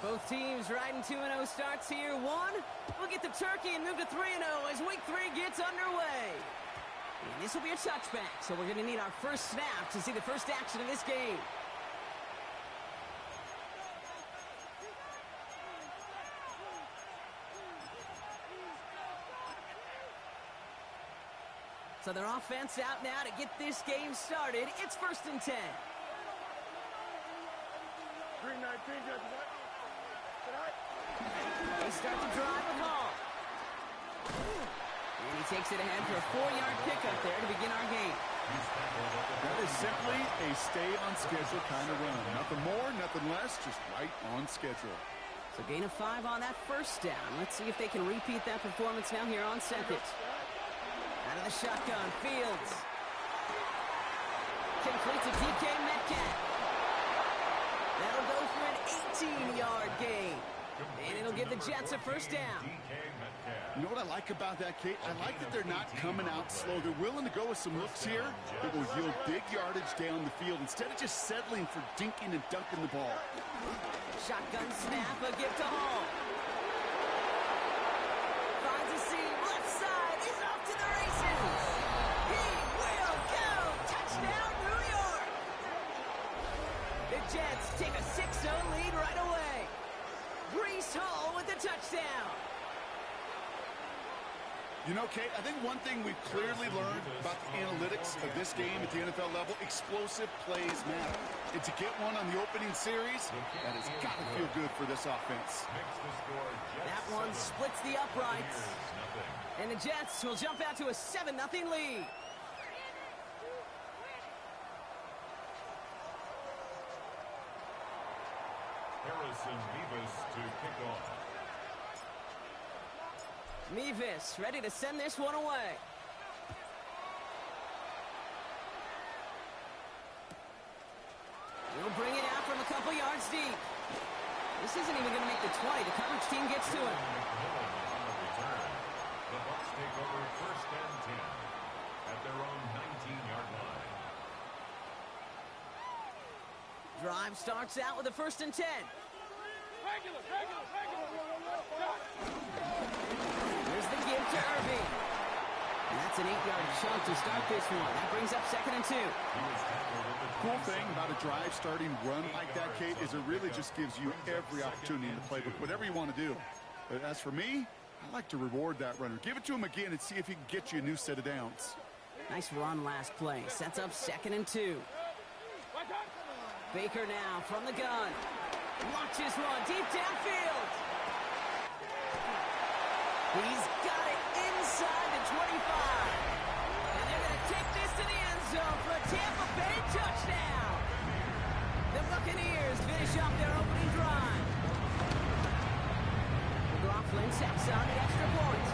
Both teams riding 2-0 starts here. One, we'll get the turkey and move to 3-0 as week 3 gets underway. And this will be a touchback, so we're going to need our first snap to see the first action of this game. So their offense out now to get this game started. It's 1st and 10. 319, Judge. They start to drive with Hall. And he takes it ahead for a 4-yard pickup there to begin our game. That is simply a stay-on-schedule kind of run. Nothing more, nothing less, just right on schedule. So gain of 5 on that first down. Let's see if they can repeat that performance now here on second. Out of the shotgun, Fields. Complete to DK Metcalf. That'll go for an 18-yard gain. And it'll give the Jets a first down. You know what I like about that, Kate? I like that they're not coming out slow. They're willing to go with some looks here that will yield big yardage down the field instead of just settling for dinking and dunking the ball. Shotgun snap, a gift to Hall. Finds a seam, left side, he's off to the races. He will go! Touchdown, New York! The Jets take a 6-0 lead right away. Breece Hall with the touchdown. You know, Kate, I think one thing we've clearly learned about the analytics of this game at the NFL level, explosive plays matter. And to get one on the opening series, that has got to feel good for this offense. That one splits the uprights. And the Jets will jump out to a 7-0 lead. Mevis ready to send this one away. He'll bring it out from a couple yards deep. This isn't even going to make the 20. The coverage team gets to it. The Bucs take over 1st and 10 at their own 19-yard line. Drive starts out with a 1st and 10. There's the give to Irving. And that's an 8-yard chunk to start this one. That brings up 2nd and 2. Cool thing about a drive starting run like that, Kate, is it really just gives you every opportunity in the playbook, whatever you want to do. But as for me, I like to reward that runner. Give it to him again and see if he can get you a new set of downs. Nice run last play. Sets up 2nd and 2. Baker now from the gun. Launches one deep downfield. He's got it inside the 25. And they're going to take this to the end zone for a Tampa Bay touchdown. The Buccaneers finish off their opening drive. McLaughlin sets on the extra point.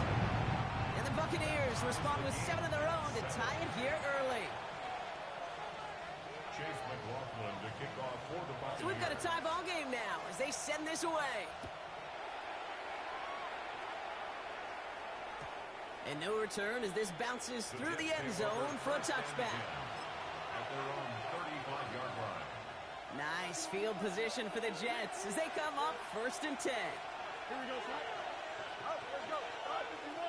And the Buccaneers respond with 7 of their own to tie it here early. So we've got a tie ball game now as they send this away. And no return as this bounces through the end zone for a touchback. At their own 35-yard line. Nice field position for the Jets as they come up 1st and 10. Here we go, son. Let's go. 551.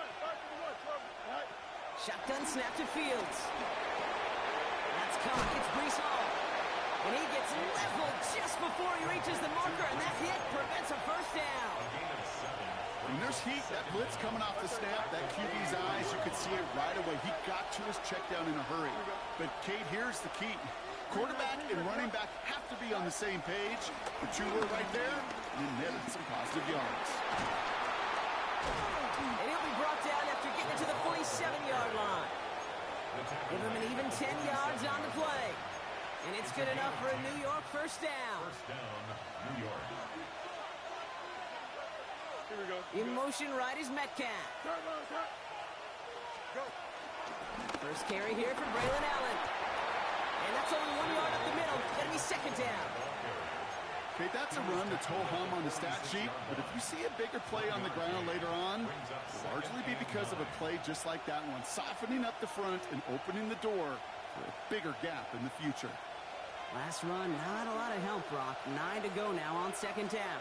Shotgun snap to Fields. That's coming. It's Breece Hall. And he gets leveled just before he reaches the marker, and that hit prevents a first down. When there's heat, that blitz coming off the snap, that QB's eyes, you could see it right away. He got to his check down in a hurry. But, Kate, here's the key. Quarterback and running back have to be on the same page. The two were right there, and he netted some positive yards. And he'll be brought down after getting to the 47-yard line. Give him an even 10 yards on the play. And it's good enough for a New York first down. First down, New York. Here we go. In motion right is Metcalf. Go. First carry here for Braylon Allen. And that's only 1 yard up the middle. Going to be 2nd down. Okay, that's a run that's ho-hum on the stat sheet, but if you see a bigger play on the ground later on, it'll largely be because of a play just like that one, softening up the front and opening the door for a bigger gap in the future. Last run, not a lot of help, Brock. 9 to go now on second down.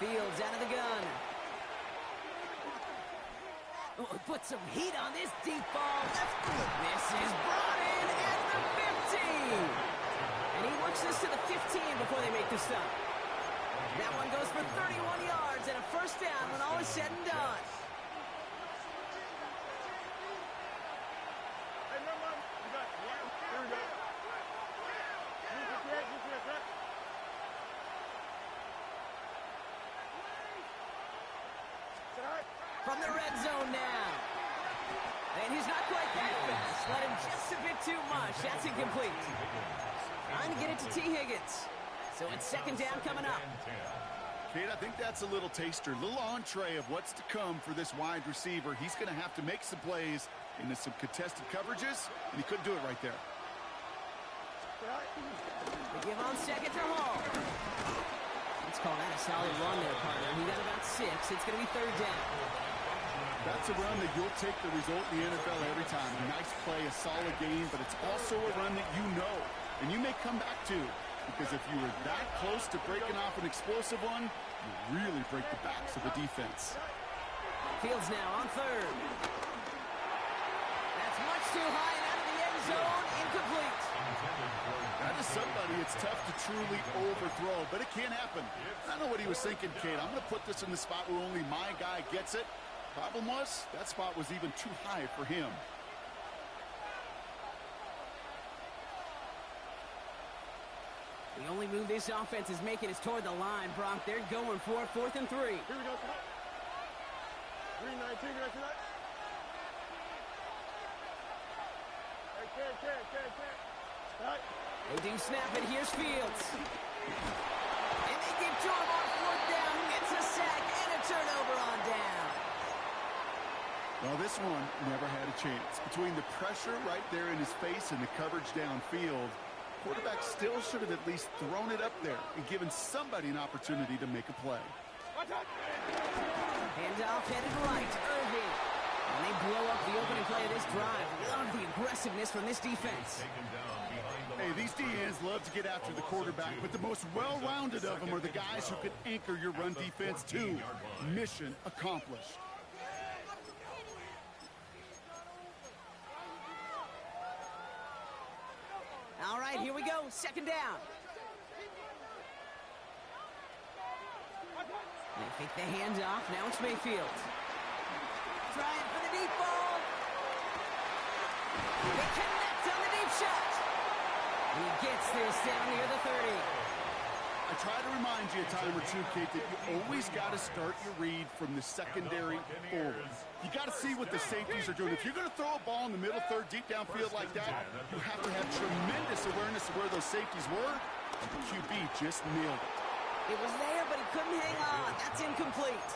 Fields out of the gun. Oh, put some heat on this deep ball. This is brought in at the 15. And he works this to the 15 before they make the stop. That one goes for 31 yards and a first down when all is said and done. Hey, no, man. You got it. Here we go. From the red zone now. And he's not quite that fast. Let him just a bit too much. That's incomplete. Trying to get it to T. Higgins. So it's second down coming up. Kate, I think that's a little taster, a little entree of what's to come for this wide receiver. He's going to have to make some plays into some contested coverages, and he couldn't do it right there. They give on second to Hall. Let's call that a solid run there, partner. He got about 6. It's going to be third down. That's a run that you'll take the result in the NFL every time. A nice play, a solid game, but it's also a run that you know, and you may come back to. Because if you were that close to breaking off an explosive one, you really break the backs of the defense. Fields now on third. That's much too high and out of the end zone. Incomplete. That is somebody it's tough to truly overthrow, but it can happen. I know what he was thinking, Kate. I'm going to put this in the spot where only my guy gets it. Problem was, that spot was even too high for him. The only move this offense is making is toward the line, Brock. They're going for it, 4th and 3. Here we go. 3-19, right tonight. Right. They do snap it. Here's Fields. And they give to him on 4th down. Gets a sack and a turnover on down. Well, this one never had a chance. Between the pressure right there in his face and the coverage downfield, quarterback still should have at least thrown it up there and given somebody an opportunity to make a play. Handoff headed right. Irving. And they blow up the opening play of this drive. Love the aggressiveness from this defense. Hey, these DNs love to get after the quarterback, but the most well-rounded of them are the guys who can anchor your run defense too. Mission accomplished. All right, here we go. Second down. They fake the handoff. Now it's Mayfield. Trying for the deep ball. They connect on the deep shot. And he gets this down near the 30. I try to remind you a time or two, Kate, that you always got to start your read from the secondary forward. You got to see what the safeties are doing. If you're going to throw a ball in the middle third, deep downfield like that, you have to have tremendous awareness of where those safeties were. And the QB just nailed it. It was there, but he couldn't hang on. That's incomplete.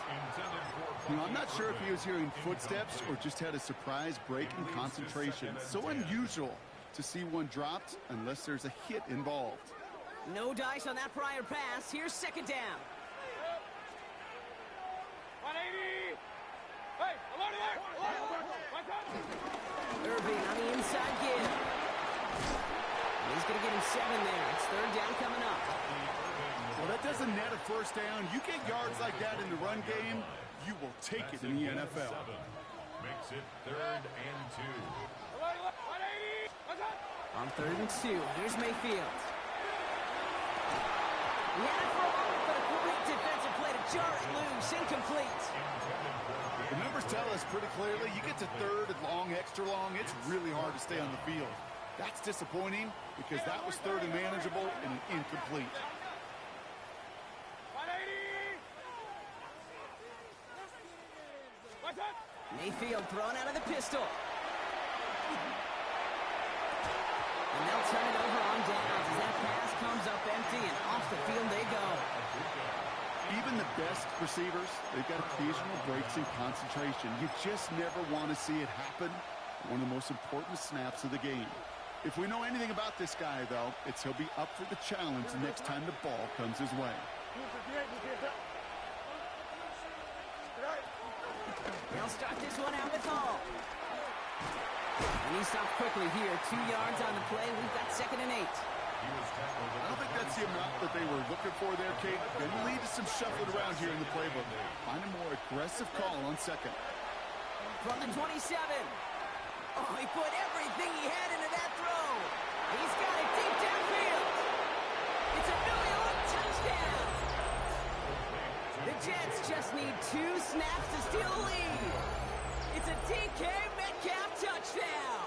You know, I'm not sure if he was hearing footsteps or just had a surprise break in concentration. So unusual to see one dropped unless there's a hit involved. No dice on that prior pass. Here's second down. 180. Hey, alert, alert, alert. Irving on the inside give. He's going to get him 7 there. It's third down coming up. Well, that doesn't net a first down. You get yards like that in the run game, you will take it in the NFL. Makes it 3rd and 2. 180. On 3rd and 2, here's Mayfield. He had it for a moment, but a great defensive play to jar it loose. Incomplete. The numbers tell us pretty clearly, you get to 3rd and long, extra long, it's really hard to stay on the field. That's disappointing because that was 3rd and manageable and an incomplete. 180. Mayfield thrown out of the pistol. And they'll turn it over on downs as that pass comes up empty and off the field they go. Even the best receivers, they've got occasional breaks in concentration. You just never want to see it happen. One of the most important snaps of the game. If we know anything about this guy, though, it's he'll be up for the challenge next time the ball comes his way. They'll start this one out with Hall. And he stopped quickly here. 2 yards on the play. We've got 2nd and 8. I don't think that's the amount that they were looking for there, Kate. They lead to some shuffling around here in the playbook. Find a more aggressive call on second. From the 27. Oh, he put everything he had into that throw. He's got it deep downfield. It's a New York touchdown. The Jets just need 2 snaps to steal the lead. It's a DK Metcalf touchdown.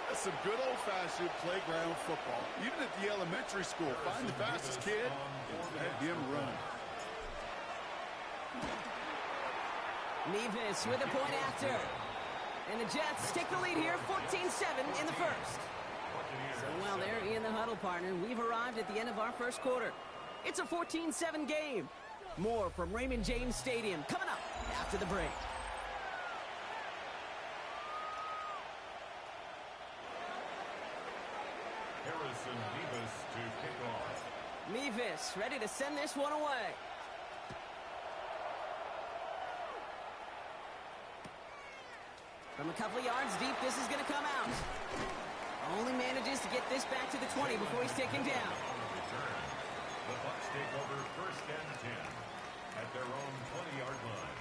That's some good old-fashioned playground football. Even at the elementary school, find the fastest kid and let him run. Nevis with a point after. And the Jets take the lead here, 14-7 in the first. So while they're in the huddle, partner, we've arrived at the end of our first quarter. It's a 14-7 game. More from Raymond James Stadium coming up after the break. Harrison Nevis to kick off. Nevis ready to send this one away. From a couple of yards deep, this is going to come out. Only manages to get this back to the 20 before he's taken down. The Bucs take over first and 10 at their own 20-yard line.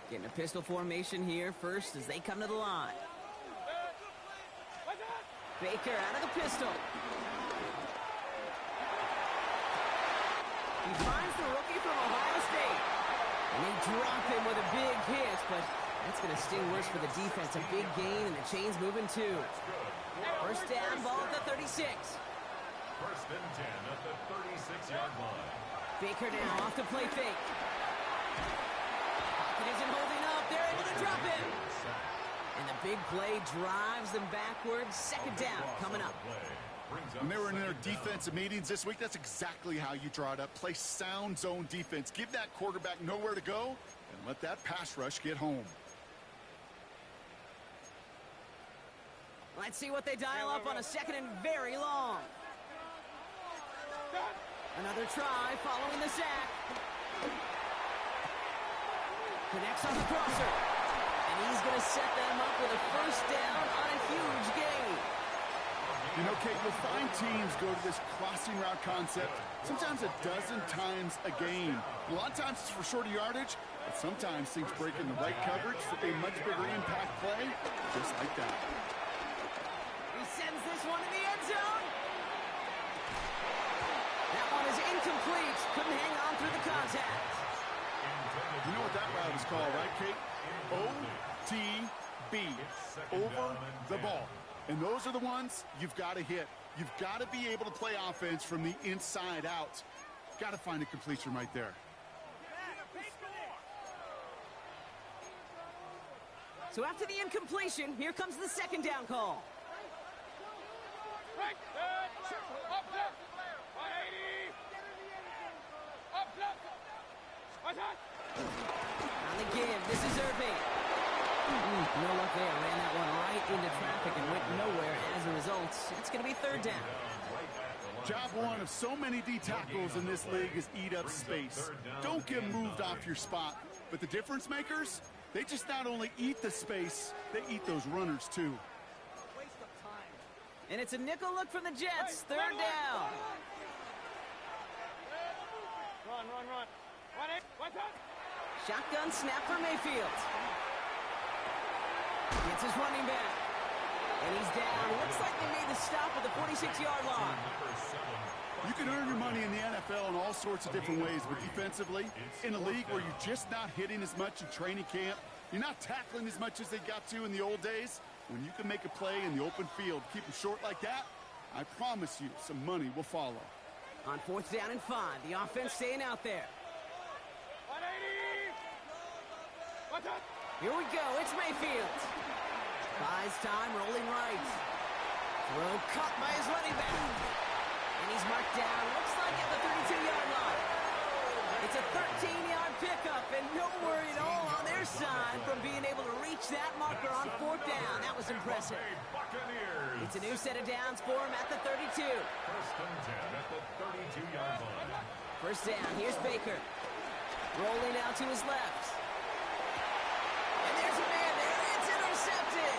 Getting a pistol formation here first as they come to the line. Baker out of the pistol. He finds the rookie from Ohio State. And they drop him with a big hit, but that's going to sting worse for the defense. A big gain, and the chain's moving too. First down, ball at the 36. First and 10 at the 36-yard line. Baker now off the play fake. Pocket isn't holding up. They're able to drop him. And the big play drives them backwards. Second down coming up. When they were in their defensive meetings this week, that's exactly how you draw it up. Play sound zone defense. Give that quarterback nowhere to go and let that pass rush get home. Let's see what they dial up on a second and very long. Another try following the sack. Connects on the crosser. And he's going to set them up with a first down on a huge gain. You know, Kate, you'll find teams go to this crossing route concept sometimes a dozen times a game. A lot of times it's for shorter yardage, but sometimes things break in the right coverage for a much bigger impact play, just like that. He sends this one to the end zone. That one is incomplete. Couldn't hang on through the contact. You know what that route is called, right, Kate? OTB, over the ball. And those are the ones you've got to hit. You've got to be able to play offense from the inside out. Got to find a completion right there. So after the incompletion, here comes the second down call. Right, up left, 180. Up left. On the give, this is Irving. No luck there. Ran that one right into traffic and went nowhere as a result. It's going to be third down. Job one of so many D tackles in this league is eat up space. Don't get moved off your spot. But the difference makers, they just not only eat the space, they eat those runners too. And it's a nickel look from the Jets. Third down. Run. 1-8. Shotgun snap for Mayfield. Gets his running back. And he's down. Looks like they made the stop at the 46-yard line. You can earn your money in the NFL in all sorts of different ways, but defensively, in a league where you're just not hitting as much in training camp, you're not tackling as much as they got to in the old days, when you can make a play in the open field, keep them short like that, I promise you some money will follow. On fourth down and 5, the offense staying out there. 180. Here we go. It's Mayfield. Buys time, rolling right. Throw caught by his running back. And he's marked down, looks like at the 32-yard line. It's a 13-yard pickup, and no worry at all on their side from being able to reach that marker on fourth down. That was impressive. It's a new set of downs for him at the 32. First and 10 at the 32-yard line. First down, here's Baker. Rolling out to his left. And there's a man there, it's intercepted.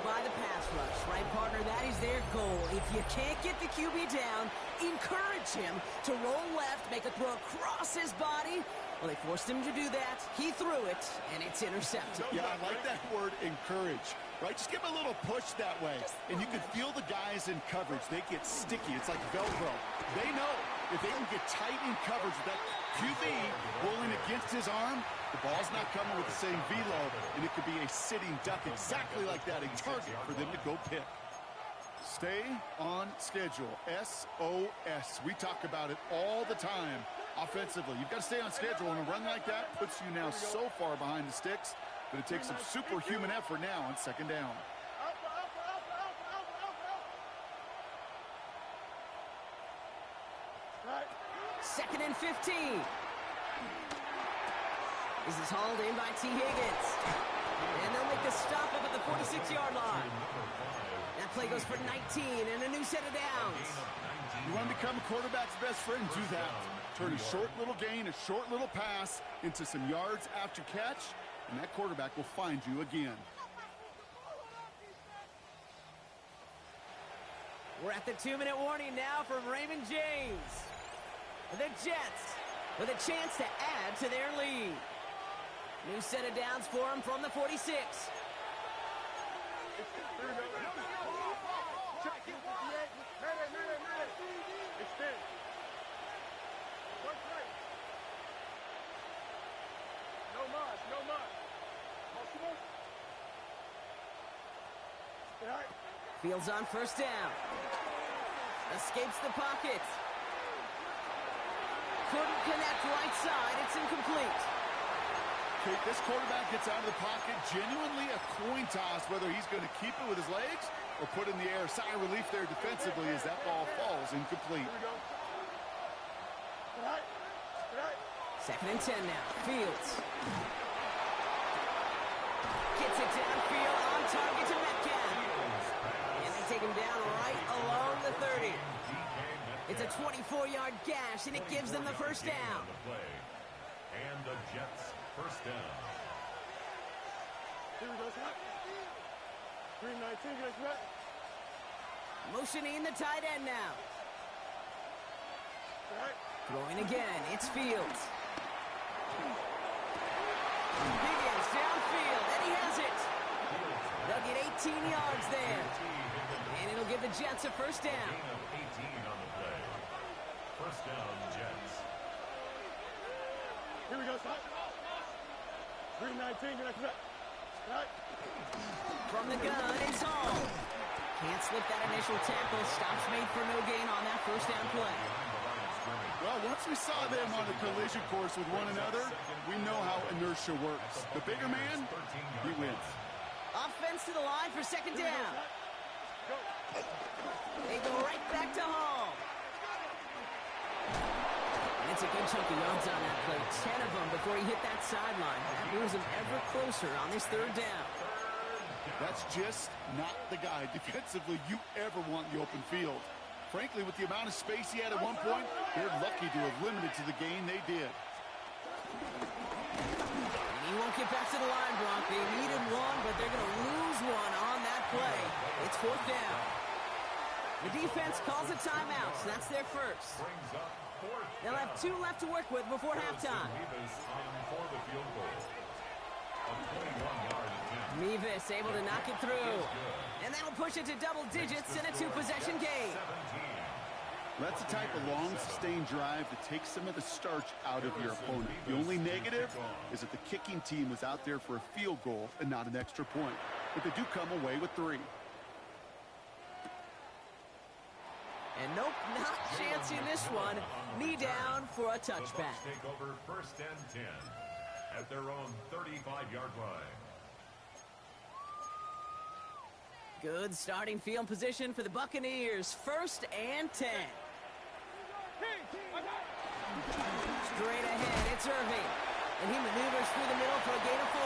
by the pass rush, right, partner? That is their goal. If you can't get the QB down, encourage him to roll left, make a throw across his body. Well, they forced him to do that. He threw it, and it's intercepted. Yeah, I like that word, encourage. Right? Just give him a little push that way. And you can feel the guys in coverage. They get sticky. It's like Velcro. They know if they can get tight in coverage with that QB pulling against his arm, the ball's not coming with the same velo, and it could be a sitting duck exactly like that, a target for them to go pick. Stay on schedule. SOS. We talk about it all the time offensively. You've got to stay on schedule, and a run like that puts you now so far behind the sticks, but it takes some superhuman effort now on second down. Second and 15. This is hauled in by T. Higgins. And they'll make the stop up at the 46-yard line. That play goes for 19 and a new set of downs. You want to become a quarterback's best friend? Do that. Turn a short little gain, a short little pass into some yards after catch, and that quarterback will find you again. We're at the 2-minute warning now from Raymond James. The Jets with a chance to add to their lead. New set of downs for him from the 46. Fields on first down. Escapes the pocket. Couldn't connect right side. It's incomplete. Okay, this quarterback gets out of the pocket. Genuinely a coin toss whether he's going to keep it with his legs or put it in the air. Sigh of relief there defensively as that ball falls incomplete. Second and 10 now. Fields. Gets it downfield on target to Metcalf. And they take him down right along the 30. It's a 24-yard gash, and it gives them the first down. And the Jets first down. Here we go, Scott. 319, guys, right? Motioning the tight end now. All right. Throwing again. It's Fields. Higgins downfield, and he has it. They'll get 18 yards there. And it'll give the Jets a first down. Gain of 18 on the play. First down, Jets. Here we go, Scott. 319, guys, right? All right. From the gun, it's Hall. Can't slip that initial tackle. Stops made for no gain on that first down play. Well, once we saw them on a collision course with one another, we know how inertia works. The bigger man, he wins. Offense to the line for second down. They go right back to Hall. And it's a good chunk of yards on that play. 10 of them before he hit that sideline. That moves him ever closer on this third down. That's just not the guy defensively you ever want in the open field. Frankly, with the amount of space he had at one point, they're lucky to have limited to the gain they did. And he won't get back to the line, Brock. They needed one, but they're going to lose one on that play. It's fourth down. The defense calls a timeout, so that's their first. They'll have 2 left to work with before halftime. Mevis able to knock it through. And that'll push it to double digits in a 2-possession game. That's the type of long, sustained drive that takes some of the starch out of your opponent. The only negative is that the kicking team was out there for a field goal and not an extra point. But they do come away with 3. And nope, not chancing this one. Knee down for a touchback. The Bucs take over first and 10 at their own 35-yard line. Good starting field position for the Buccaneers. First and 10. Straight ahead, it's Irving. And he maneuvers through the middle for a gain of 4.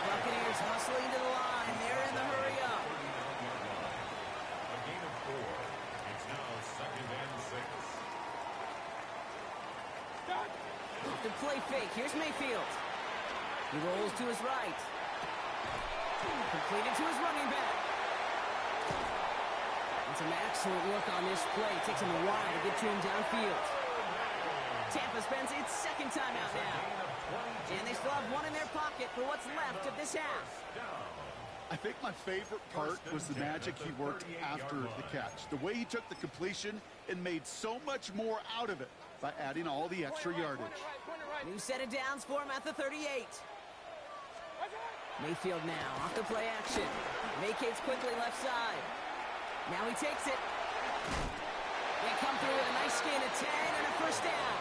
Buccaneers hustling to the line. They're in the hurry up. A gain of 4. It's now second and 6. Off the play fake. Here's Mayfield. He rolls to his right. Completed to his running back. And some excellent work on this play. Takes him a while to get to him downfield. Tampa spends its second timeout now. And they still have one in their pocket for what's left of this half. I think my favorite part was the magic he worked after the catch. The way he took the completion and made so much more out of it by adding all the extra yardage. New set of downs for him at the 38. Mayfield now off the play action. Vacates quickly left side. Now he takes it. They come through with a nice gain of 10 and a first down.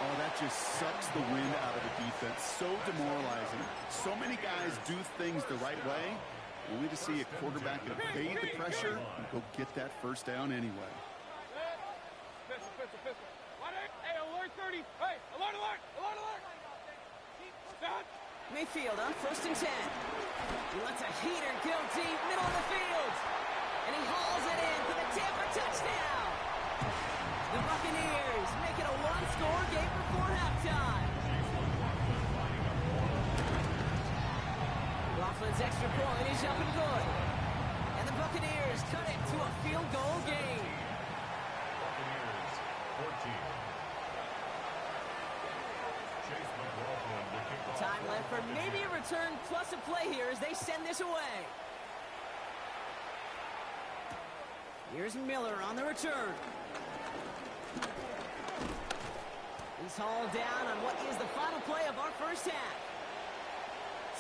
Oh, that just sucks the wind out of the defense. So demoralizing. So many guys do things the right way, only to see a quarterback evade the pressure and go get that first down anyway. Hey, alert 30. Hey, alert, alert, alert, alert. Stop. Mayfield on 1st and 10. He lets a heater go deep, middle of the field. And he hauls it in for the Tampa touchdown. The Buccaneers make it a one-score game before halftime. Laughlin's extra point is up and good. And the Buccaneers cut it to a field goal game. Buccaneers 14. Time left for maybe a return plus a play here as they send this away. Here's Miller on the return. He's hauled down on what is the final play of our first half.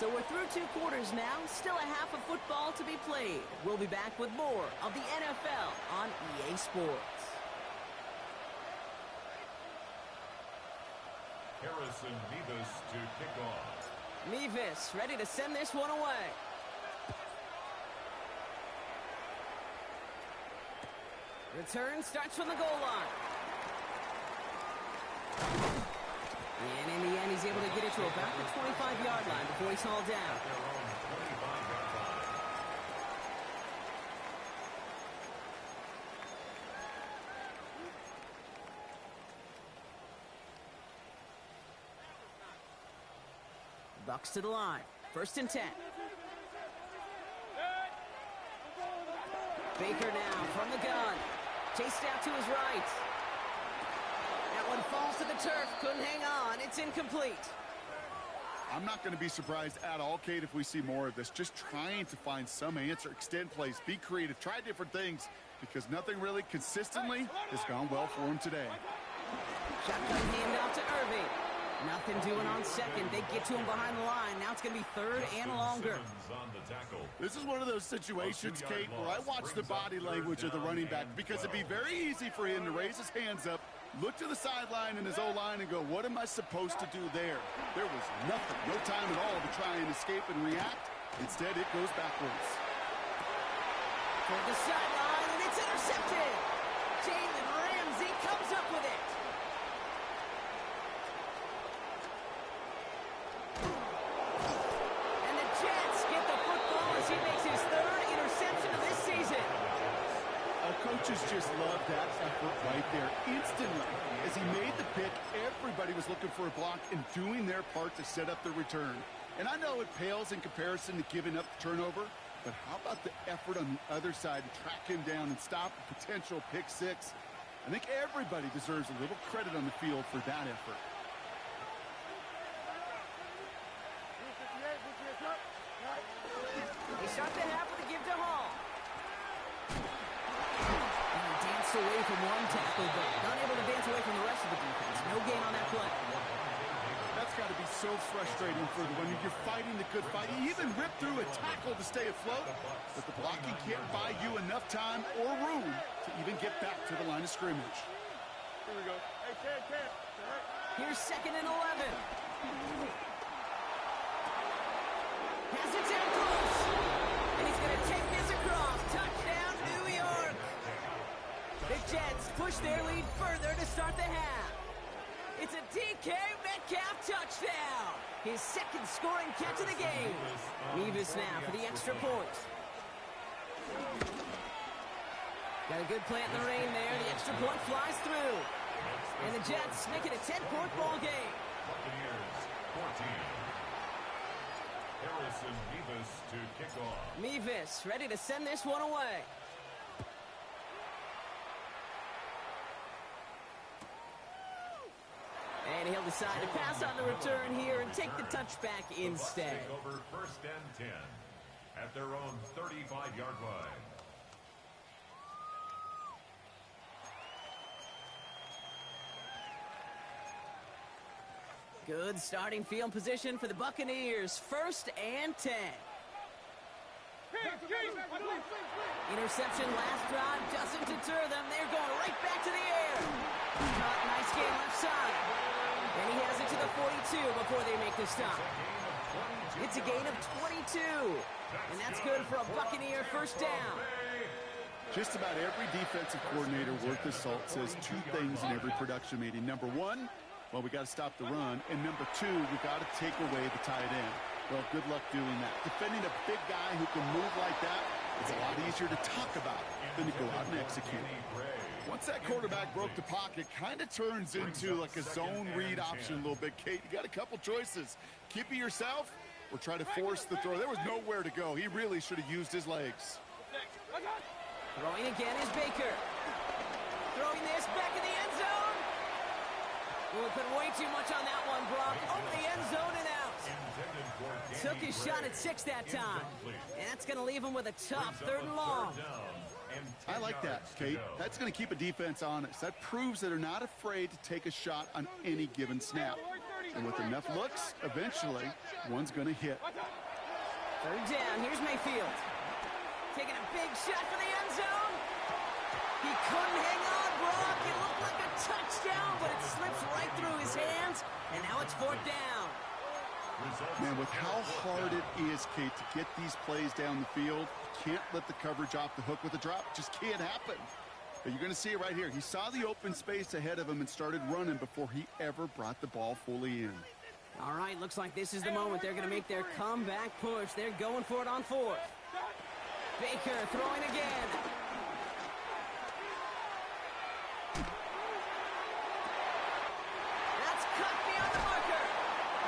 So we're through 2 quarters now, still a half of football to be played. We'll be back with more of the NFL on EA Sports. Harrison Mevis to kick off. Mevis ready to send this one away. Return starts from the goal line. And in the end, he's able to get it to about the 25-yard line before he's hauled down. Bucks to the line. 1st and 10. Baker now from the gun. Chased out to his right. That one falls to the turf. Couldn't hang on. It's incomplete. I'm not going to be surprised at all, Kate, if we see more of this. Just trying to find some answer, extend plays, be creative, try different things, because nothing really consistently has gone well for him today. Shotgun handoff to Irving. Nothing doing on second. They get to him behind the line. Now it's going to be 3rd and longer. This is one of those situations, Kate, where I watch the body language of the running back, because it'd be very easy for him to raise his hands up, look to the sideline in his O-line and go, what am I supposed to do there? There was nothing, no time at all to try and escape and react. Instead, it goes backwards. Toward the sideline, and it's intercepted. Jalen Ramsey comes up with it. And the Jets get the football as he makes his 3rd interception of this season. Our coaches just love that effort right there. Instantly, as he made the pick, everybody was looking for a block and doing their part to set up the return. And I know it pales in comparison to giving up the turnover, but how about the effort on the other side to track him down and stop a potential pick 6? I think everybody deserves a little credit on the field for that effort. They start the half with a give to Hall. And he danced away from one tackle, but not able to dance away from the rest of the defense. No gain on that play. That's got to be so frustrating for the one. You're fighting the good fight. You even ripped through a tackle to stay afloat, but the blocking can't buy you enough time or room to even get back to the line of scrimmage. Here we go. Hey, 10. All right. Here's 2nd and 11. Has it down close. And he's going to take this across. Touchdown, New York. The Jets push their lead further to start the half. It's a DK Metcalf touchdown. His 2nd scoring catch of the game. Mevis now for the extra point. Got a good plant in the rain there. The extra point flies through. And the Jets make it a 10-point ball game. Buccaneers 14. Harrison Mevis to kick Davis, ready to send this one away. And he'll decide to pass on the return here and take the touchback instead. The Bucs take over first and 10 at their own 35-yard line. Good starting field position for the Buccaneers. First and 10. Interception last drive doesn't deter them. They're going right back to the air. Caught, nice game left side. And he has it to the 42 before they make the stop. It's a gain of 22. And that's good for a Buccaneer first down. Just about every defensive coordinator worth his salt says two things in every production meeting. Number one, well, we got to stop the run. And number two, we got to take away the tight end. Well, good luck doing that. Defending a big guy who can move like that, it's a lot easier to talk about than to go out and execute. Once that quarterback broke the pocket, kind of turns into like a zone read option a little bit. Kate, you got a couple choices. Keep it yourself or try to force the throw. There was nowhere to go. He really should have used his legs. Throwing again is Baker. Throwing this back in the end zone. We put way too much on that one, Brock. Over the end zone and out. Took his shot at 6 that time. And that's going to leave him with a tough 3rd and long. I like that, Kate. That's going to keep a defense honest. That proves that they're not afraid to take a shot on any given snap. And with enough looks, eventually, one's going to hit. 3rd down. Here's Mayfield. Taking a big shot for the end zone. He couldn't hang on, Brock. It looked like a touchdown, but it slips right through his hands. And now it's 4th down. Man, with how hard it is, Kate, to get these plays down the field, you can't let the coverage off the hook with a drop. It just can't happen. But you're going to see it right here. He saw the open space ahead of him and started running before he ever brought the ball fully in. All right, looks like this is the moment they're going to make their comeback push. They're going for it on 4th. Baker throwing again. That's cut beyond the marker.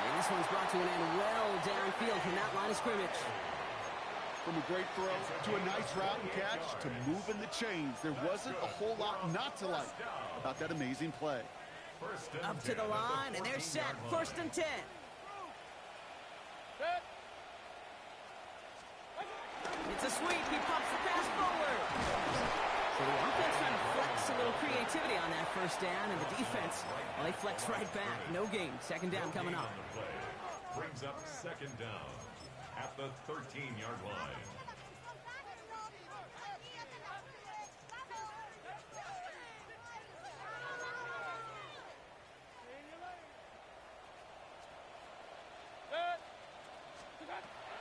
And this one's brought to an end well downfield from that line of scrimmage. From a great throw to a nice route and catch to moving the chains, there wasn't a whole lot not to like about that amazing play. Up to the line, and they're set. 1st and 10. It's a sweep. He pops the pass forward. So the offense trying to flex a little creativity on that 1st down, and the defense, well, they flex right back. No gain. 2nd down coming up. Brings up 2nd down at the 13-yard line.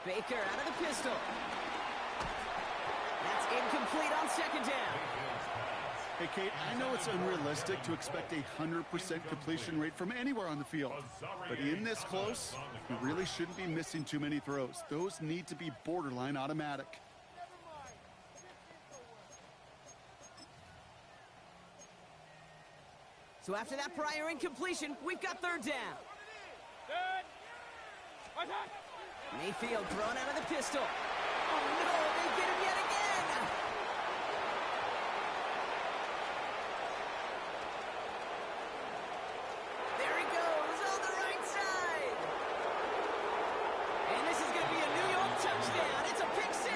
Baker out of the pistol. That's incomplete on 2nd down. Hey, Kate, I know it's unrealistic to expect a 100% completion rate from anywhere on the field. But in this close, you really shouldn't be missing too many throws. Those need to be borderline automatic. So after that prior incompletion, we've got 3rd down. Mayfield thrown out of the pistol. Oh, no, they get him yet again. There he goes on the right side. And this is going to be a New York touchdown. It's a pick 6.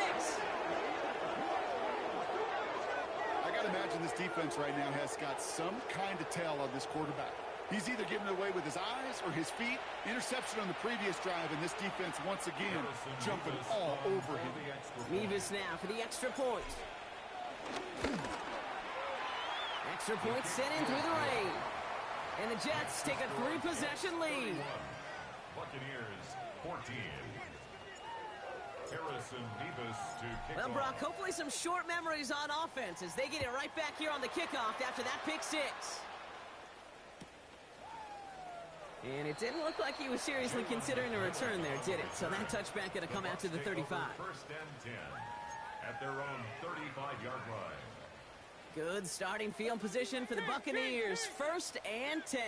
I got to imagine this defense right now has got some kind of tell on this quarterback. He's either giving it away with his eyes or his feet. Interception on the previous drive, and this defense once again jumping all over him. Mevis now for the extra point. Extra point sent in through the rain. And the Jets take a 3-possession lead. Buccaneers 14. Harrison Mevis to kick Well, off. Brock, hopefully some short memories on offense as they get it right back here on the kickoff after that pick 6. And it didn't look like he was seriously considering a return there, did it? So that touchback going to come out to the 35. 1st and 10 at their own 35-yard line. Good starting field position for the Buccaneers. 1st and 10.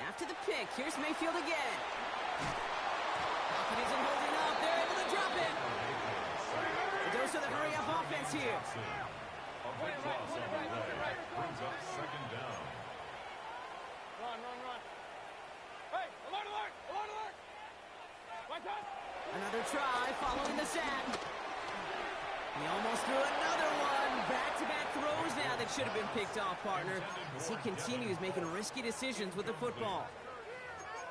After the pick, here's Mayfield again. Pocket isn't holding up. They're able to drop it. goes to the hurry-up offense here. A big cross on the leg brings up second down. Run. Hey, alert! Alert! Watch out! Another try following the sack. He almost threw another one. Back-to-back throws now that should have been picked off, partner, as he continues making risky decisions with the football.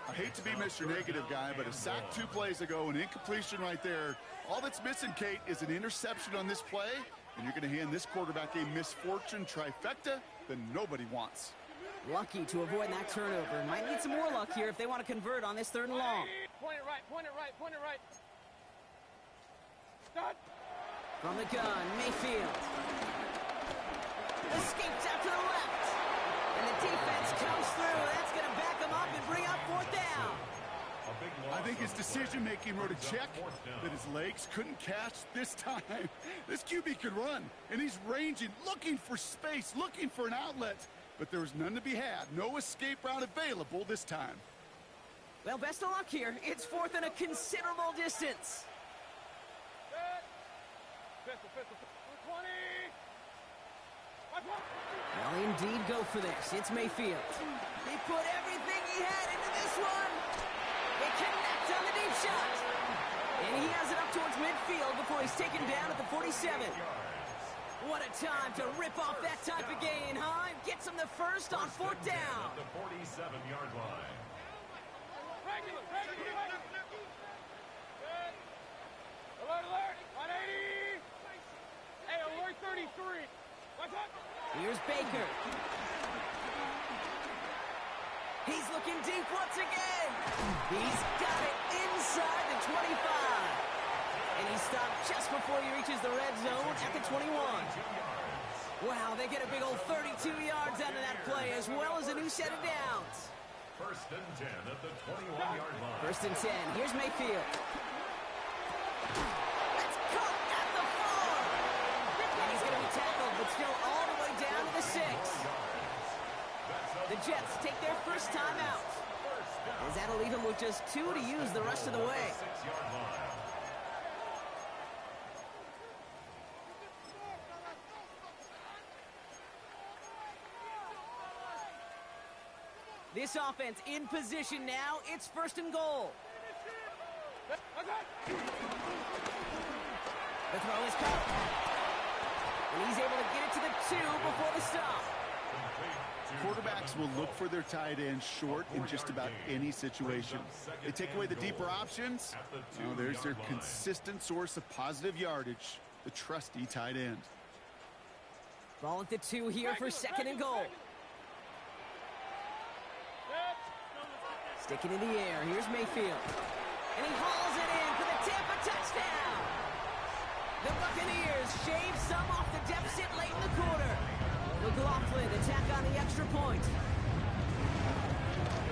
I hate to be Mr. Negative guy, but a sack 2 plays ago, an incompletion right there. All that's missing, Kate, is an interception on this play, and you're going to hand this quarterback a misfortune trifecta that nobody wants. Lucky to avoid that turnover. Might need some more luck here if they want to convert on this 3rd and long. Point it right. Start. From the gun, Mayfield. Escapes out to the left. And the defense comes through. That's going to back him up and bring up 4th down. I think his decision-making wrote a check that his legs couldn't catch this time. This QB could run, and he's ranging, looking for space, looking for an outlet. But there was none to be had. No escape route available this time. Well, best of luck here. It's 4th and a considerable distance. Pistol. 20. Well, indeed, go for this. It's Mayfield. He put everything he had into this one. They connect on the deep shot. And he has it up towards midfield before he's taken down at the 47. What a time to rip off that type of gain, huh? Gets him the first on 4th down. At the 47-yard line. Regular. Alert. 180. Hey, alert 33. Watch out. Here's Baker. He's looking deep once again. He's got it inside the 25. And he stopped just before he reaches the red zone at the 21. Wow, they get a big old 32 yards out of that play, as well as a new set of downs. 1st and 10 at the 21-yard line. 1st and 10. Here's Mayfield. That's caught at the 4. And he's going to be tackled, but still all the way down to the 6. The Jets take their first time out, as that'll leave him with just 2 to use the rest of the way. 6-yard line. This offense in position now. It's 1st and goal. The throw is caught. And he's able to get it to the 2 before the stop. Quarterbacks will look for their tight end short in just about any situation. They take away the deeper options. Now there's their consistent source of positive yardage, the trusty tight end. Ball at the 2 here for 2nd and goal. Sticking in the air. Here's Mayfield. And he hauls it in for the Tampa touchdown. The Buccaneers shave some off the deficit late in the quarter. McLaughlin to tack on the extra point.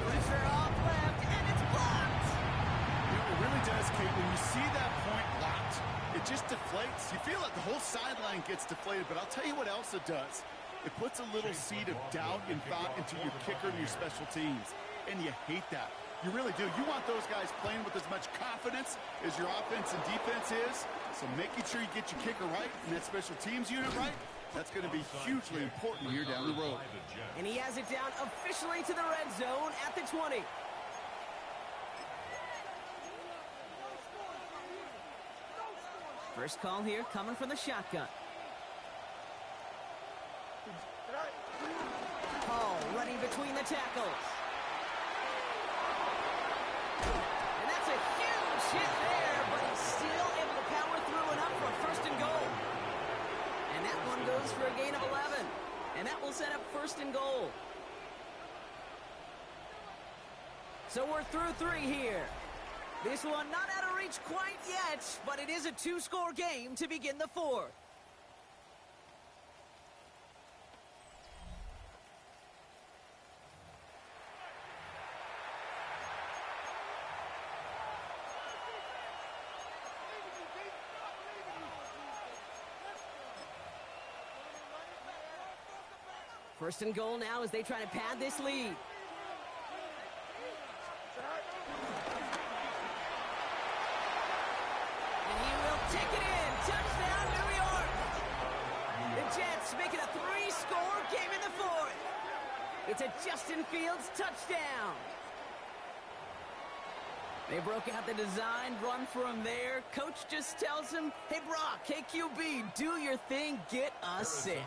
Pressure off left, and it's blocked. You know, it really does, Kate, when you see that point blocked, it just deflates. You feel like the whole sideline gets deflated, but I'll tell you what else it does. It puts a little seed of doubt and thought into your kicker and your special teams. And you hate that. You really do. You want those guys playing with as much confidence as your offense and defense is. So making sure you get your kicker right and that special teams unit right, that's going to be hugely important here down the road. And he has it down officially to the red zone at the 20. First call here coming from the shotgun. Hall running between the tackles. And that's a huge hit there, but he's still able to power through enough for 1st and goal. And that one goes for a gain of 11. And that will set up 1st and goal. So we're through 3 here. This one not out of reach quite yet, but it is a 2-score game to begin the 4th. First and goal now as they try to pad this lead. And he will take it in. Touchdown, New Jets make it a 3-score game in the fourth. It's a Justin Fields touchdown. They broke out the design run for him there. Coach just tells him, hey, Brock, KQB, do your thing, get a 6.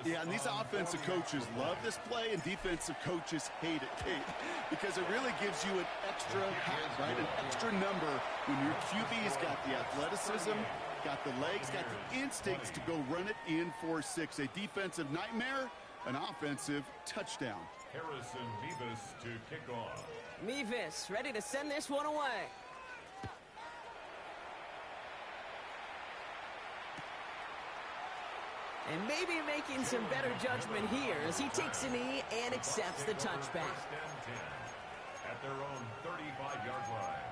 Yeah, and these offensive coaches love this play, and defensive coaches hate it, Kate, because it really gives you an extra hat, right? An extra number when your QB's got the athleticism, got the legs, got the instincts to go run it in for 6. A defensive nightmare, an offensive touchdown. Harrison Mevis to kick off. Mevis ready to send this one away. And maybe making some better judgment here as he takes a knee and accepts the touchback. First and 10 at their own 35-yard line.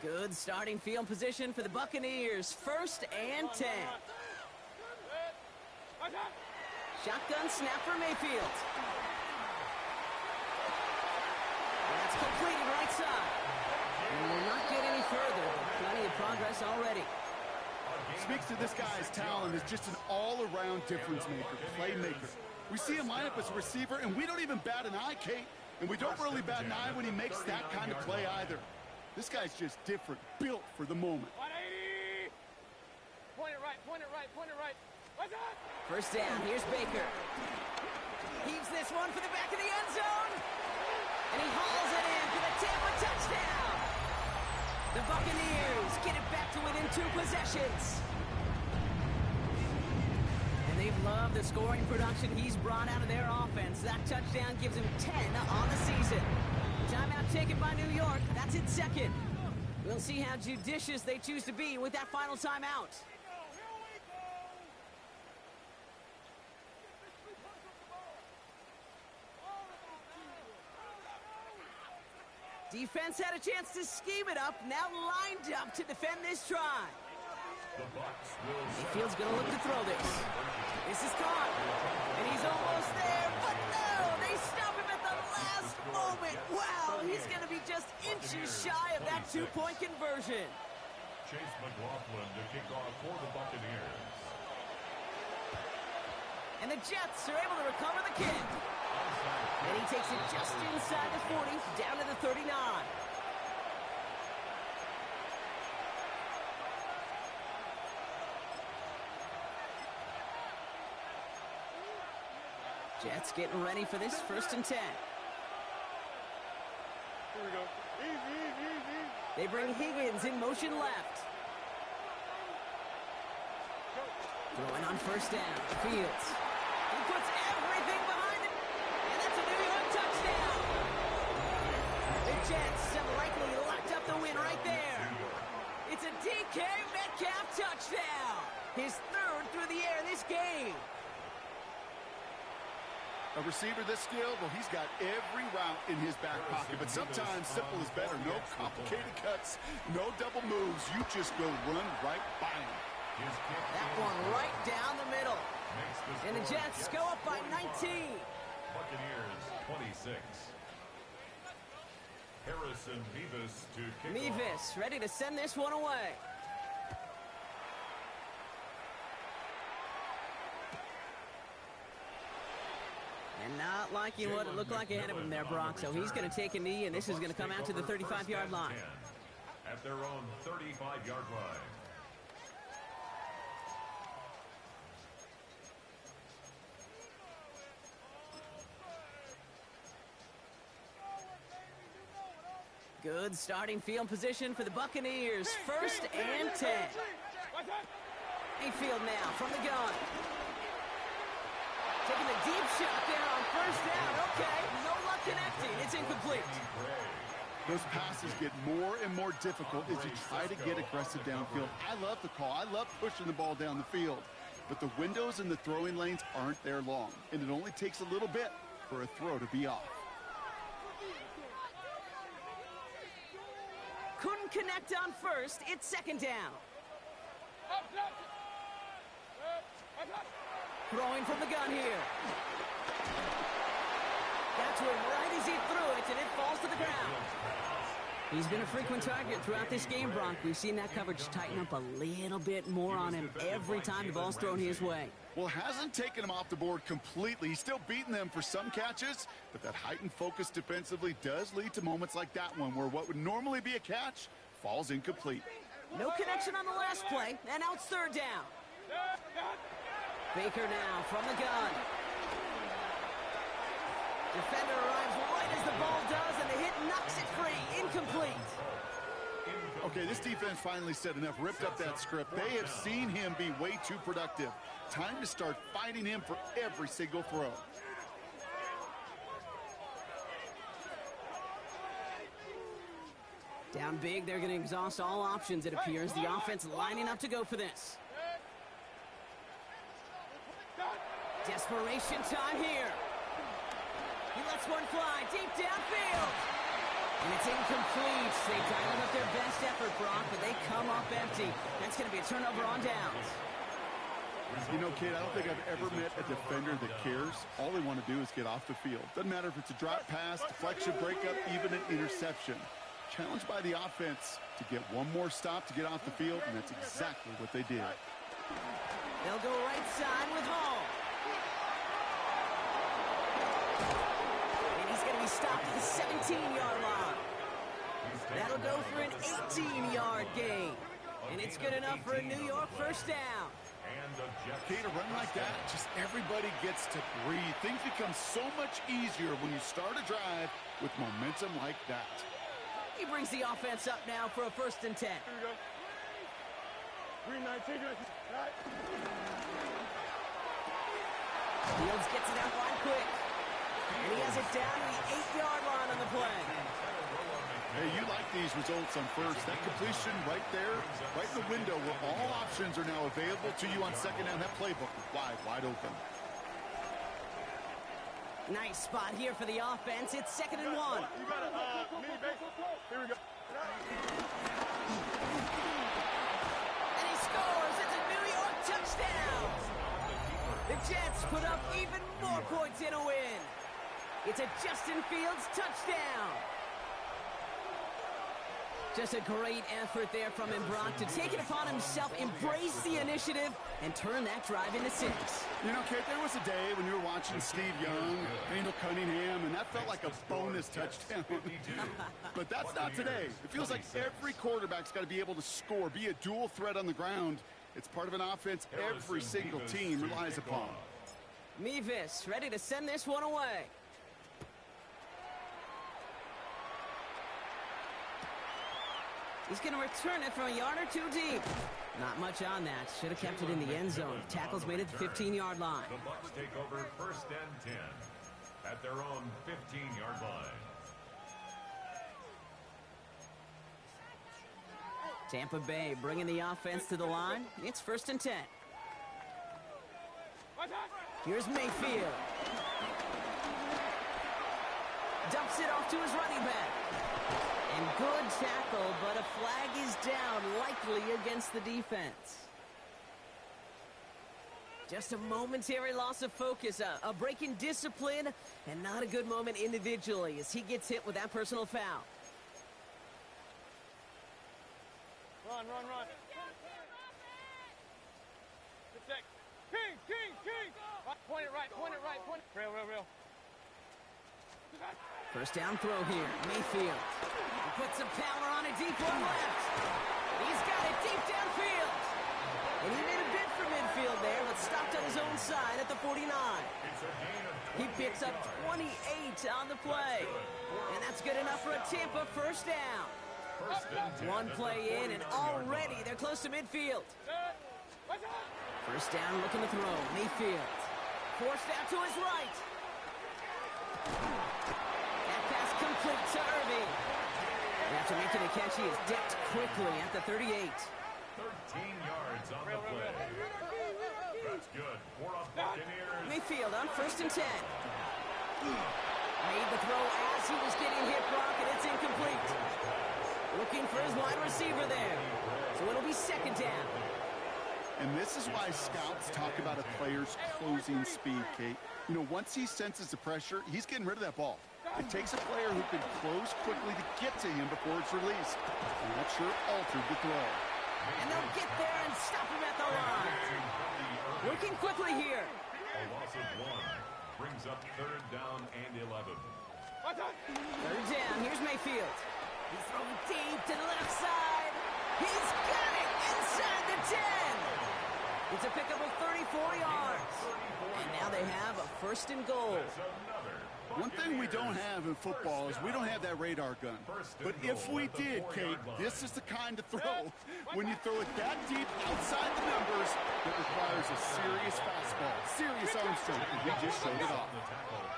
Good starting field position for the Buccaneers. First and 10. Shotgun snap for Mayfield. That's completed right side. And will not get any further, but plenty of progress already. Speaks to this guy's talent as just an all-around difference maker, playmaker. We see him line up as a receiver, and we don't even bat an eye, Kate. And we don't really bat an eye when he makes that kind of play either. This guy's just different, built for the moment. 180! Point it right, point it right, point it right. What's that? First down, here's Baker. Heaves this one for the back of the end zone. And he hauls it in for the Tampa touchdown. The Buccaneers get it back to within 2 possessions. And they've loved the scoring production he's brought out of their offense. That touchdown gives him 10 on the season. Timeout taken by New York. That's its second. We'll see how judicious they choose to be with that final timeout. Defense had a chance to scheme it up, now lined up to defend this try. Mayfield's going to look to throw this. This is caught. And he's almost there, but no! They stop him at the last moment. Wow, he's going to be just inches shy of that 2-point conversion. Chase McLaughlin to kick off for the Buccaneers. And the Jets are able to recover the kick. And he takes it just inside the 40, down to the 39. Jets getting ready for this first and 10. Here we go. Easy. They bring Higgins in motion left. Throwing on first down. Fields. He puts everything behind it. And that's a New York touchdown. The Jets have likely locked up the win right there. It's a DK Metcalf touchdown. His 3rd through the air this game. A receiver this skilled, well, he's got every route in his back pocket. But sometimes simple is better. No complicated cuts, no double moves. You just go run right by him. That one right down the middle. And the Jets go up by 19. Buccaneers 26. Harrison Mevis to kick off. Mevis ready to send this one away. And not liking what it looked like ahead of him there, Brock. So he's going to take a knee, and this is going to come out to the 35-yard line. At their own 35-yard line. Good starting field position for the Buccaneers. First and 10. Mayfield now from the gun. Taking a deep shot there on first down. Okay, no luck connecting. It's incomplete. Those passes get more and more difficult as you try to get aggressive downfield. I love the call. I love pushing the ball down the field. But the windows in the throwing lanes aren't there long. And it only takes a little bit for a throw to be off. Couldn't connect on first. It's second down. Throwing from the gun here. Got to him right as he threw it, and it falls to the ground. He's been a frequent target throughout this game, Bronk. We've seen that coverage tighten up a little bit more on him every time the ball's thrown his way. Well, hasn't taken him off the board completely. He's still beating them for some catches, but that heightened focus defensively does lead to moments like that one where what would normally be a catch falls incomplete. No connection on the last play, and now it's third down. Baker now from the gun. Defender arrives right as the ball does, and the hit knocks it free. Incomplete. Okay, this defense finally said enough, ripped up that script. They have seen him be way too productive. Time to start fighting him for every single throw. Down big, they're going to exhaust all options, it appears. The offense lining up to go for this. Desperation time here. He lets one fly deep downfield. And it's incomplete. They dialed up their best effort, Brock, but they come up empty. That's going to be a turnover on downs. You know, kid, I don't think I've ever met a defender that cares. All they want to do is get off the field. Doesn't matter if it's a drop pass, deflection, breakup, even an interception. Challenged by the offense to get one more stop to get off the field, and that's exactly what they did. They'll go right side with Hall. And he's going to be stopped at the 17-yard line. That'll go for an 18-yard gain. And it's good enough for a New York first down. Okay, to run like that, just everybody gets to breathe. Things become so much easier when you start a drive with momentum like that. He brings the offense up now for a 1st and 10. Here we go. Green 19. Fields gets it out line quick. And he has it down to the 8-yard line on the play. Hey, you like these results on first. That completion right there, right in the window where all options are now available to you on second down. That playbook is wide open. Nice spot here for the offense. It's 2nd and 1. You got a mini base. Here we go. And he scores. It's a New York touchdown. The Jets put up even more points in a win. It's a Justin Fields touchdown. Just a great effort there from him, Brock, to take it upon himself, embrace the initiative, and turn that drive into 6. You know, Kate, there was a day when you were watching Steve Young, Randall Cunningham, and that felt like a bonus touchdown. But that's not today. It feels like every quarterback's got to be able to score, be a dual threat on the ground. It's part of an offense every single team relies upon. Mevis ready to send this one away. He's going to return it from a yard or 2 deep. Not much on that. Should have kept it in the end zone. Tackle's made at the 15-yard line. The Bucs take over 1st and 10 at their own 15-yard line. Tampa Bay bringing the offense to the line. It's 1st and 10. Here's Mayfield. Dumps it off to his running back. And good tackle, but a flag is down, likely against the defense. Just a momentary loss of focus, a break in discipline, and not a good moment individually as he gets hit with that personal foul. Run. Protect. King. Point it right. Real. 1st down throw here. Mayfield. He puts some power on it deep one left. He's got it deep downfield. And he made a bid for midfield there, but stopped on his own side at the 49. He picks up 28 on the play. And that's good enough for a Tampa 1st down. One play in, and already they're close to midfield. 1st down looking to throw. Mayfield. Forced out to his right. That pass complete to Irving. And after making a catch, he is decked quickly at the 38. 13 yards on the play. That's good for a Buccaneers. Mayfield on 1st and 10. Made the throw as he was getting hit, Brock, and it's incomplete. Looking for his wide receiver there. So it'll be 2nd down. And this is why scouts talk about a player's closing speed, Kate. You know, once he senses the pressure, he's getting rid of that ball. It takes a player who can close quickly to get to him before it's released. And that sure altered the throw. And they'll get there and stop him at the line. Working quickly here. A loss of 1 brings up 3rd down and 11. 3rd down. Here's Mayfield. He's throwing deep to the left side. He's got it inside the 10. It's a pickup of 34 yards. And now they have a 1st and goal. One thing we don't have in football is we don't have that radar gun. But if we did, Kate, this is the kind of throw, when you throw it that deep outside the numbers, that requires a serious fastball, serious arm strength, and we just showed it off.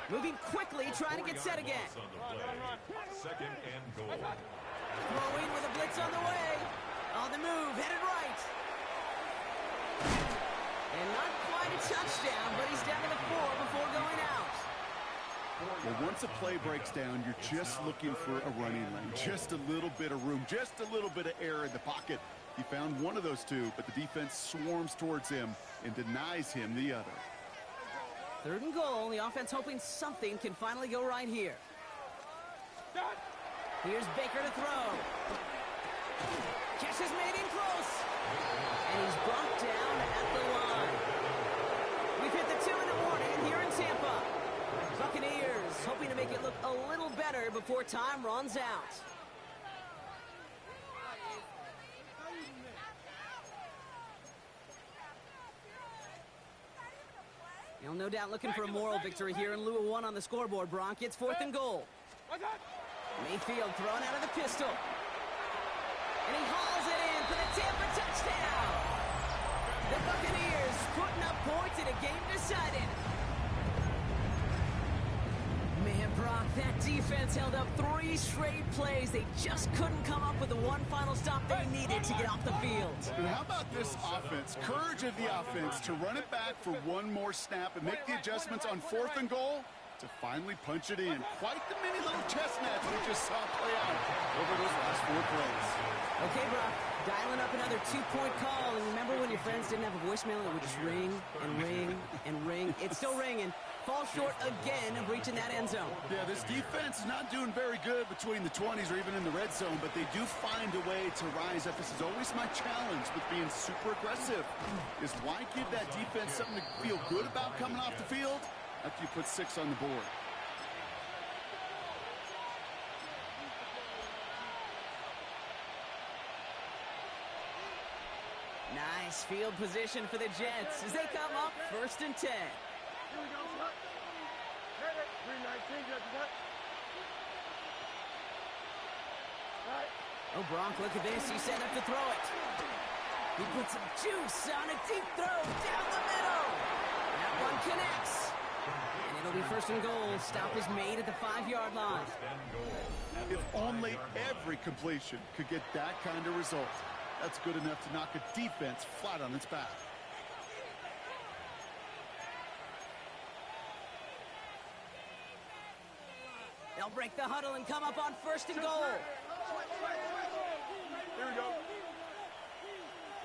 Moving quickly, trying to get set again. 2nd and goal. Throwing with a blitz on the way. On the move, headed right. And not quite a touchdown, but he's down to the 4 before going out. Well, once a play breaks down, you're just looking for a running lane. Just a little bit of room, just a little bit of air in the pocket. He found one of those two, but the defense swarms towards him and denies him the other. 3rd and goal. The offense hoping something can finally go right here. Here's Baker to throw. Catch is made in close. And he's brought down at the line. We've hit the 2-minute warning here in Tampa. Buccaneers hoping to make it look a little better before time runs out. You'll no doubt looking for a moral victory here in lieu of 1 on the scoreboard, Bronk. It's 4th and goal. Mayfield thrown out of the pistol. And he hauls it in for the Tampa touchdown. The Buccaneers putting up points in a game decided. Man, Brock, that defense held up 3 straight plays. They just couldn't come up with the one final stop they needed to get off the field. And how about this offense? Courage of the offense to run it back for 1 more snap and make the adjustments on 4th and goal to finally punch it in. Quite the mini little chess match we just saw play out over those last 4 plays. Okay, Brock, dialing up another 2-point call. And remember when your friends didn't have a voicemail and it would just ring and ring and ring? It's still ringing. Fall short again of reaching that end zone. Yeah, this defense is not doing very good between the 20s or even in the red zone, but they do find a way to rise up. This is always my challenge with being super aggressive, is why give that defense something to feel good about coming off the field after you put 6 on the board? Nice field position for the Jets as they come up 1st and 10. Here we go, Scott. Hit it. 319, got the right. Oh, Bronk, look at this. He's set up to throw it. He puts some juice on a deep throw down the middle. That one connects. And it'll be 1st and goal. Stop is made at the 5-yard line. If only every completion could get that kind of result. That's good enough to knock a defense flat on its back. They'll break the huddle and come up on 1st and goal. Here we go.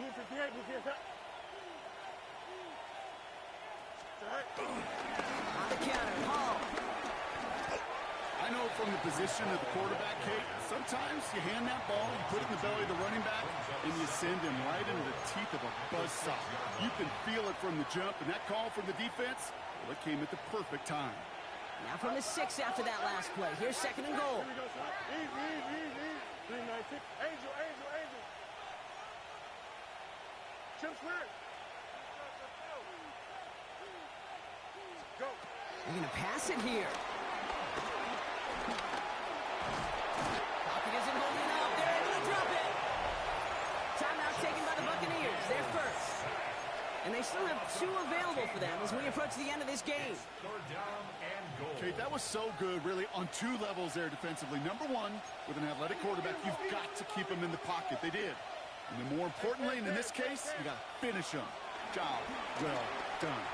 258, On the counter, Hall. I know from the position of the quarterback, Kate, sometimes you hand that ball, you put it in the belly of the running back, and you send him right into the teeth of a buzzsaw. You can feel it from the jump, and that call from the defense, well, it came at the perfect time. Now from the 6 after that last play. Here's 2nd and goal. Here we go, son. Easy. 396. Angel. Chip square. Go. They're going to pass it here. Pocket isn't holding up. They're able to drop it. Timeout taken by the Buccaneers. They're first. And they still have 2 available for them as we approach the end of this game. Kate, that was so good, really, on 2 levels there defensively. Number 1, with an athletic quarterback, you've got to keep him in the pocket. They did. And then more importantly, and in this case, you got to finish him. Job well done.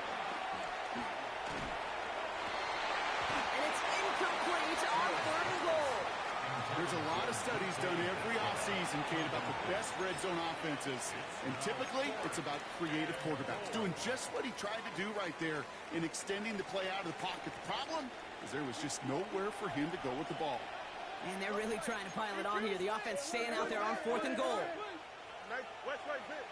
And it's incomplete on 3rd and goal. There's a lot of studies done every offseason, Kate, about the best red zone offenses. And typically, it's about creative quarterbacks doing just what he tried to do right there in extending the play out of the pocket. The problem is there was just nowhere for him to go with the ball. And they're really trying to pile it on here. The offense staying out there on 4th and goal. Nice. West right pitch.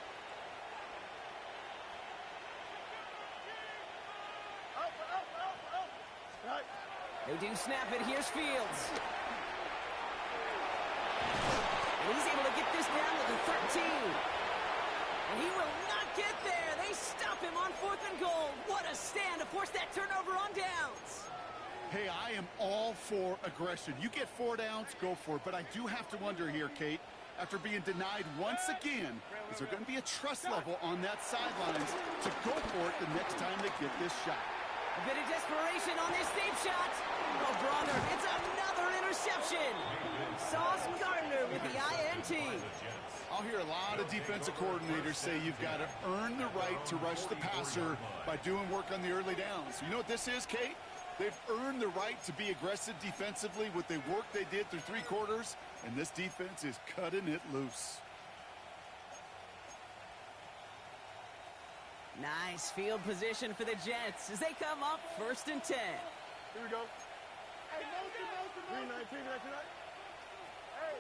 Right. They do snap it. Here's Fields. And he's able to get this down to the 13. And he will not get there. They stop him on 4th and goal. What a stand to force that turnover on downs. Hey, I am all for aggression. You get 4 downs, go for it. But I do have to wonder here, Kate, after being denied once again, is there going to be a trust level on that sidelines to go for it the next time they get this shot? A bit of desperation on this deep shot. Oh, brother, it's another interception. Sauce Gardner with the INT. I'll hear a lot of defensive coordinators say you've got to earn the right to rush the passer by doing work on the early downs. You know what this is, Kate? They've earned the right to be aggressive defensively with the work they did through 3 quarters, and this defense is cutting it loose. Nice field position for the Jets as they come up 1st and 10. Here we go. Hey, motion. 3-9. Hey,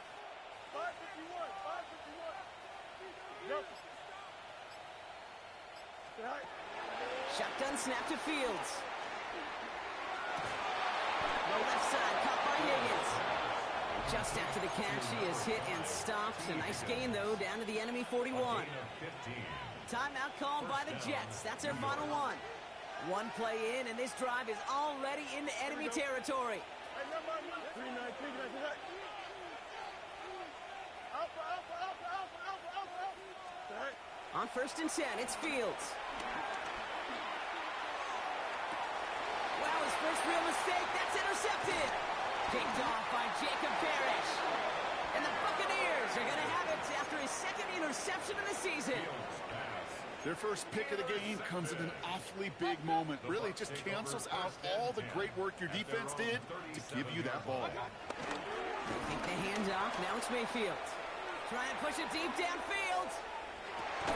551. Yep. Shotgun snap to Fields. The left side caught by Higgins. And just after the catch, he is hit and stopped. A nice gain, though, down to the enemy 41. Timeout called by the Jets. That's their final one. 1 play in, and this drive is already into enemy territory. On 1st and 10, it's Fields. Wow, his first real mistake. That's intercepted. Picked off by Jacob Parrish. And the Buccaneers are going to have it after his 2nd interception of the season. Their first pick of the game comes at an awfully big moment. Really just cancels out all the great work your defense did to give you that ball. They take the handoff. Now it's Mayfield. Trying to push it deep downfield. And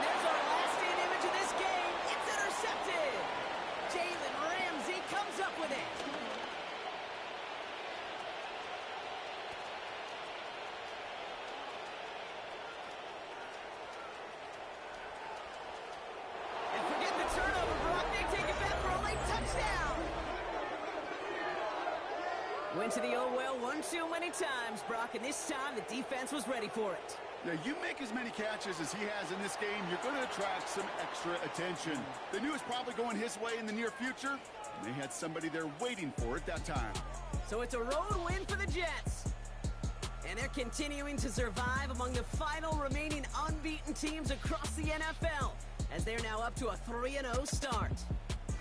there's our last-in image of this game. It's intercepted. Jalen Ramsey comes up with it. And forget the turnover, Brock. They take it back for a late touchdown. Went to the oh well one too many times, Brock, and this time the defense was ready for it. Yeah, you make as many catches as he has in this game, you're going to attract some extra attention. They knew it was probably going his way in the near future, and they had somebody there waiting for it that time. So it's a road win for the Jets. And they're continuing to survive among the final remaining unbeaten teams across the NFL, as they're now up to a 3-0 start.